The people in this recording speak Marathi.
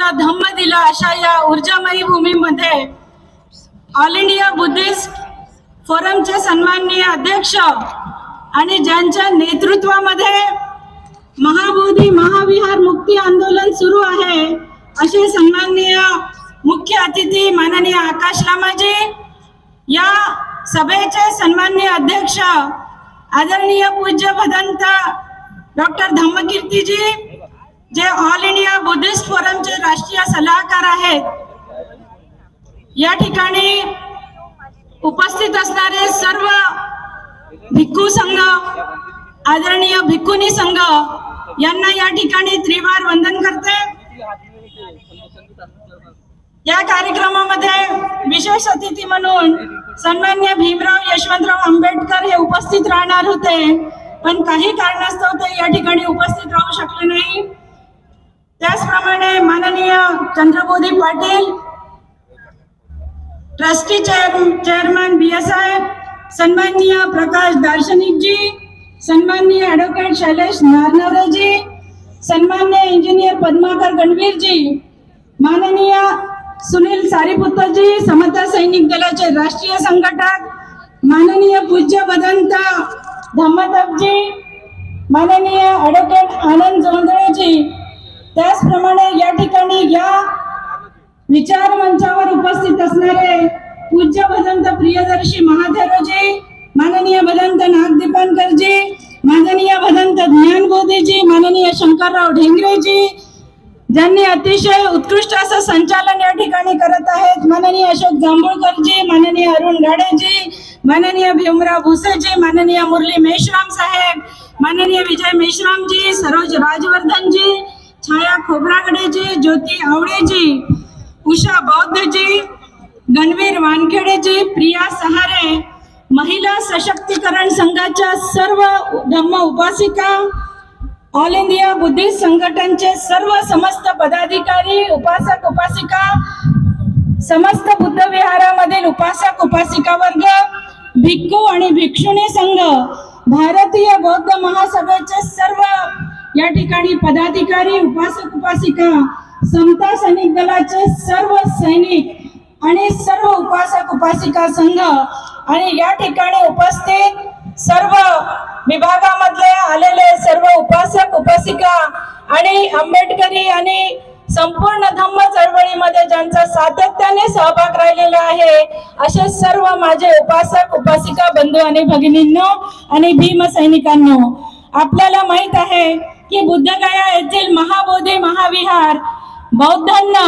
आम्हाला धम्म दिला अशा या ऊर्जामयी भूमीमध्ये ऑल इंडिया बुद्धिस्ट फोरमचे सन्माननीय अध्यक्ष आणि ज्यांच्या नेतृत्वामध्ये महाबोधी महाविहार मुक्ती आंदोलन सुरू आहे असे सन्माननीय मुख्य अतिथी माननीय आकाश लामाजी, या सभेचे सन्माननीय अध्यक्ष आदरणीय पूज्य भदंत डॉक्टर धम्मकीर्तीजी, जे ऑल इंडिया बुद्धिस्ट फोरमचे राष्ट्रीय सल्लागार आहेत, या ठिकाणी उपस्थित असणारे सर्व भिक्खू संघ, आदरणीय भिक्खुनी संघ यांना या ठिकाणी त्रिवार वंदन करते। या कार्यक्रमामध्ये विशेष अतिथी म्हणून सन्माननीय भीमराव यशवंतराव आंबेडकर हे उपस्थित राहणार होते, पण काही कारणास्तव ते या ठिकाणी उपस्थित राहू शकले नाही। त्याचप्रमाणे माननीय चंद्रबोधी पाटील, ट्रस्टी चेयरमैन BSI, सन्माननीय प्रकाश दार्शनिक जी, सन्माननीय एडवोकेट शैलेश नारनवरे जी, सन्माननीय इंजीनियर पद्माकर गणवीर जी, माननीय सुनील सारीपुत्र जी, समता सैनिक दलाचे राष्ट्रीय संघटक, माननीय पूज्य भदंत धम्मतप जी, माननीय एडवोकेट आनंद जोंधळे जी, त्याचप्रमाणे या ठिकाणी या विचार मंचावर उपस्थित असणारे पूज्य भदंत प्रियदर्शी महाथेरो जी, माननीय भदंत नागदीपनकर जी, माननीय भदंत ज्ञानबोधी जी, माननीय शंकरराव ढेंगरे जी, ज्यांनी अतिशय उत्कृष्ट असं संचालन या ठिकाणी करत आहेत, माननीय अशोक जांभूळकर जी, माननीय अरुण गाडे जी, माननीय भीमराव भुसे जी, माननीय मुरली मेश्राम साहेब, माननीय विजय मेश्राम जी, सरोज राजवर्धन जी, छाया खोब्रागडे जी, ज्योति आवड़े जी, उषा बौद्ध जी, गणवीर वानखेडे जी, प्रिया सहारे, महिला सशक्तीकरण संघाच्या सर्व धम्म उपासिका, ऑल इंडिया बुद्धिस्ट संघटनचे सर्व समस्त पदाधिकारी, उपासक उपासिका, समस्त बुद्ध विहारामधील उपासक उपासिका वर्ग, भिक्खू आणि भिक्षुणी संघ, भारतीय बौद्ध महासभेचे सर्व या ठिकाणी पदाधिकारी, उपासक उपासिका, समता सैनिक दलाचे सर्व सैनिक आणि सर्व उपासक उपासिका संघ आणि या ठिकाणी उपस्थित सर्व विभागामधले आलेले सर्व उपासक उपासिका आणि आंबेडकरी आणि संपूर्ण धम्म चळवळीमध्ये ज्यांचा सातत्याने सहभाग राहिलेला आहे असे सर्व माझे उपासक उपासिका बंधू आणि भगिनींनो आणि भीम सैनिकांनो, आपल्याला माहित आहे की बुद्धगया येथील महाबोधी महाविहार बौद्धांना